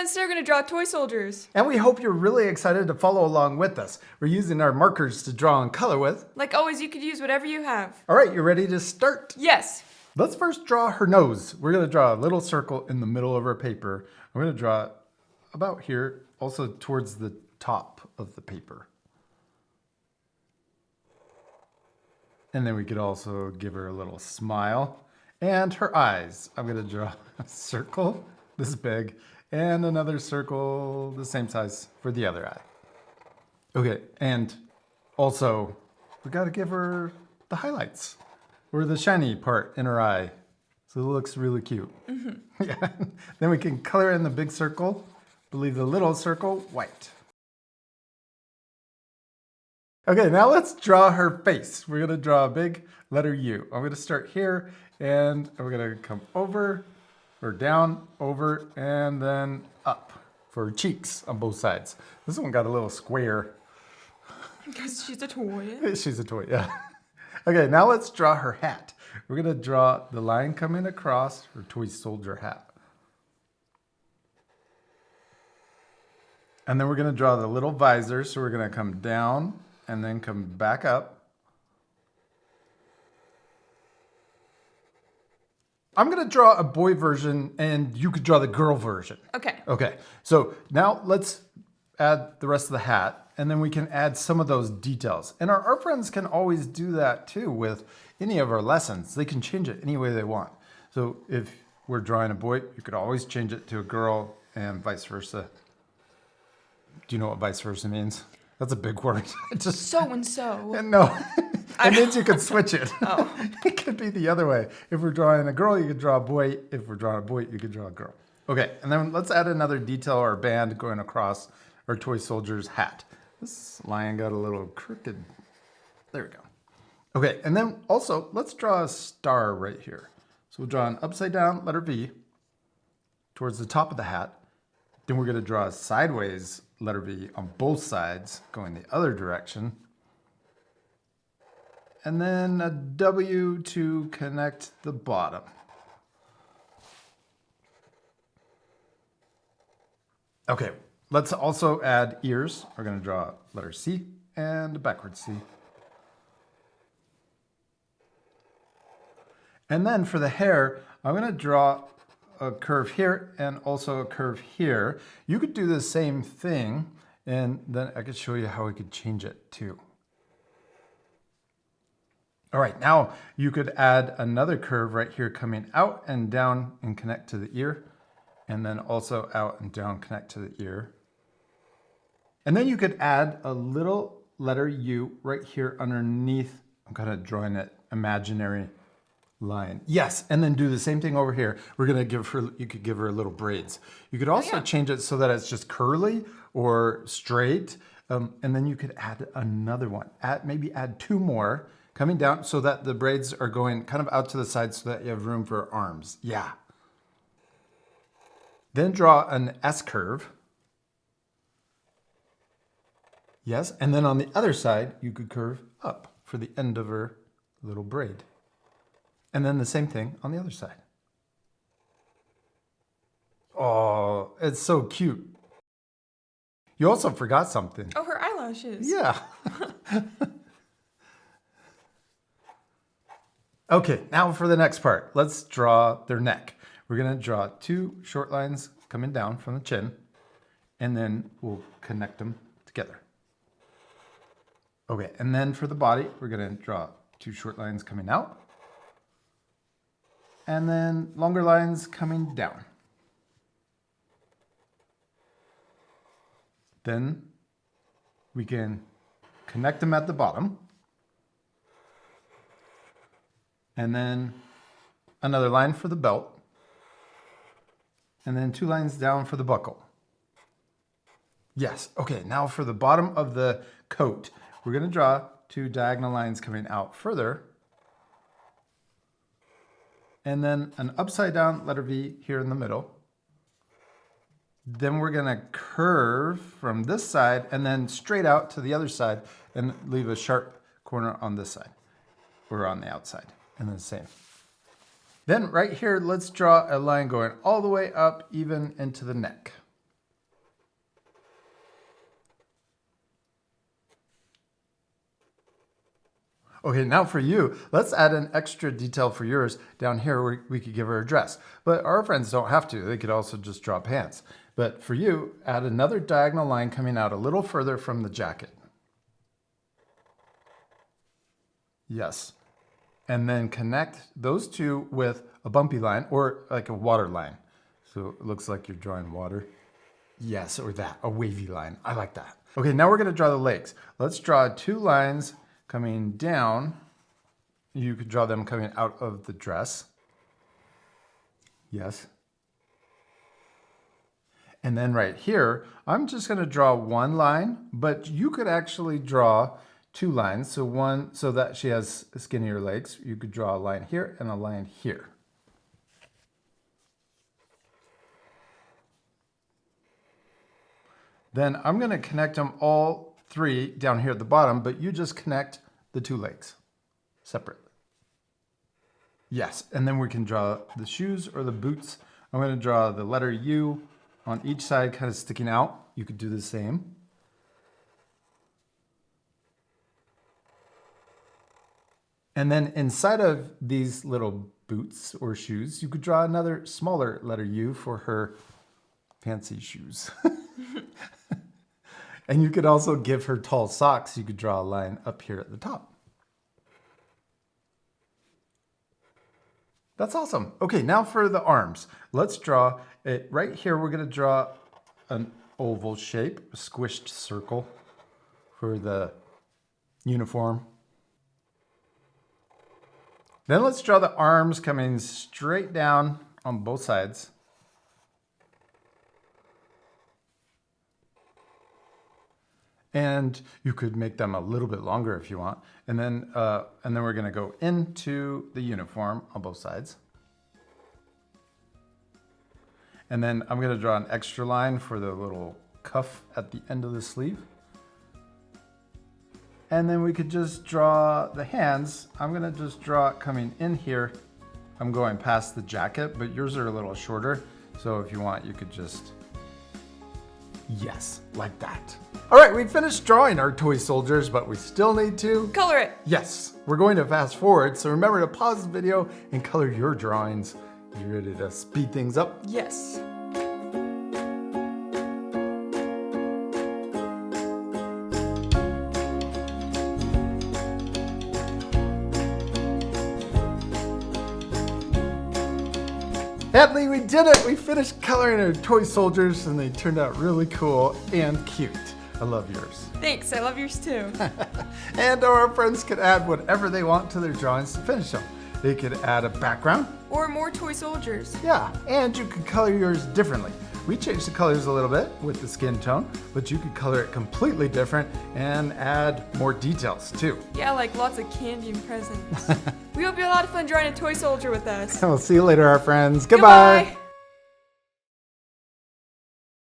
instead we're going to draw toy soldiers. And we hope you're really excited to follow along with us. We're using our markers to draw and color with. Like always, you could use whatever you have. All right, you ready to start? Yes. Let's first draw her nose. We're going to draw a little circle in the middle of our paper. I'm going to draw it about here, also towards the top of the paper. And then we could also give her a little smile. And her eyes. I'm going to draw a circle this big and another circle the same size for the other eye. Okay, and also we got to give her the highlights or the shiny part in her eye. So it looks really cute. Mm-hmm. Yeah. Then we can color in the big circle, but leave the little circle white. Okay, now let's draw her face. We're going to draw a big letter U. I'm going to start here, and we're going to come over, or down, over, and then up for her cheeks on both sides. This one got a little square. Because she's a toy. She's a toy, yeah. Okay, now let's draw her hat. We're going to draw the line coming across her toy soldier hat. And then we're going to draw the little visor, so we're going to come down and then come back up. I'm going to draw a boy version and you could draw the girl version. Okay. Okay, so now let's add the rest of the hat and then we can add some of those details. And our art friends can always do that too with any of our lessons. They can change it any way they want. So if we're drawing a boy, you could always change it to a girl and vice versa. Do you know what vice versa means? That's a big word. So and so. No, it means you can switch it. Oh. It could be the other way. If we're drawing a girl, you could draw a boy. If we're drawing a boy, you could draw a girl. Okay, and then let's add another detail or band going across our toy soldier's hat. This line got a little crooked. There we go. Okay, and then also let's draw a star right here. So we'll draw an upside down letter V towards the top of the hat. Then we're going to draw a sideways letter V on both sides, going the other direction. And then a W to connect the bottom. Okay, let's also add ears. We're going to draw letter C and a backwards C. And then for the hair, I'm going to draw a curve here and also a curve here. You could do the same thing and then I could show you how we could change it too. All right, now you could add another curve right here coming out and down and connect to the ear, and then also out and down connect to the ear. And then you could add a little letter U right here underneath. I'm kind of drawing an imaginary line. Yes, and then do the same thing over here. We're gonna give her, you could give her little braids. You could also change it so that it's just curly or straight. And then you could add another one. Maybe add two more coming down so that the braids are going kind of out to the side so that you have room for arms. Yeah. Then draw an S curve. Yes, and then on the other side, you could curve up for the end of her little braid. And then the same thing on the other side. Oh, it's so cute. You also forgot something. Oh, her eyelashes. Yeah. Okay, now for the next part. Let's draw their neck. We're going to draw two short lines coming down from the chin, and then we'll connect them together. Okay, and then for the body, we're going to draw two short lines coming out, and then longer lines coming down. Then we can connect them at the bottom. And then another line for the belt. And then two lines down for the buckle. Yes, okay, now for the bottom of the coat, we're gonna draw two diagonal lines coming out further. And then an upside down letter V here in the middle. Then we're gonna curve from this side and then straight out to the other side and leave a sharp corner on this side or on the outside, and then the same. Then right here, let's draw a line going all the way up even into the neck. Okay, now for you, let's add an extra detail for yours. Down here, we could give her a dress. But our friends don't have to. They could also just draw pants. But for you, add another diagonal line coming out a little further from the jacket. Yes. And then connect those two with a bumpy line or like a water line. So it looks like you're drawing water. Yes, or that, a wavy line. I like that. Okay, now we're going to draw the legs. Let's draw two lines coming down. You could draw them coming out of the dress. Yes. And then right here, I'm just going to draw one line, but you could actually draw two lines. So one, so that she has skinnier legs. You could draw a line here and a line here. Then I'm going to connect them all three down here at the bottom, but you just connect the two legs separately. Yes, and then we can draw the shoes or the boots. I'm going to draw the letter U on each side kind of sticking out. You could do the same. And then inside of these little boots or shoes, you could draw another smaller letter U for her fancy shoes. And you could also give her tall socks. You could draw a line up here at the top. That's awesome. Okay, now for the arms. Let's draw it right here. We're going to draw an oval shape, a squished circle for the uniform. Then let's draw the arms coming straight down on both sides. And you could make them a little bit longer if you want. And then we're going to go into the uniform on both sides. And then I'm going to draw an extra line for the little cuff at the end of the sleeve. And then we could just draw the hands. I'm going to just draw it coming in here. I'm going past the jacket, but yours are a little shorter. So if you want, you could just, yes, like that. All right, we finished drawing our toy soldiers, but we still need to color it. Yes, we're going to fast forward. So remember to pause the video and color your drawings. You ready to speed things up? Yes. Hadley, we did it! We finished coloring our toy soldiers and they turned out really cool and cute. I love yours. Thanks, I love yours too. And our friends could add whatever they want to their drawings to finish them. They could add a background. Or more toy soldiers. Yeah, and you could color yours differently. We changed the colors a little bit with the skin tone, but you could color it completely different and add more details too. Yeah, like lots of candy and presents. We hope you had a lot of fun drawing a toy soldier with us. We'll see you later, our friends. Goodbye.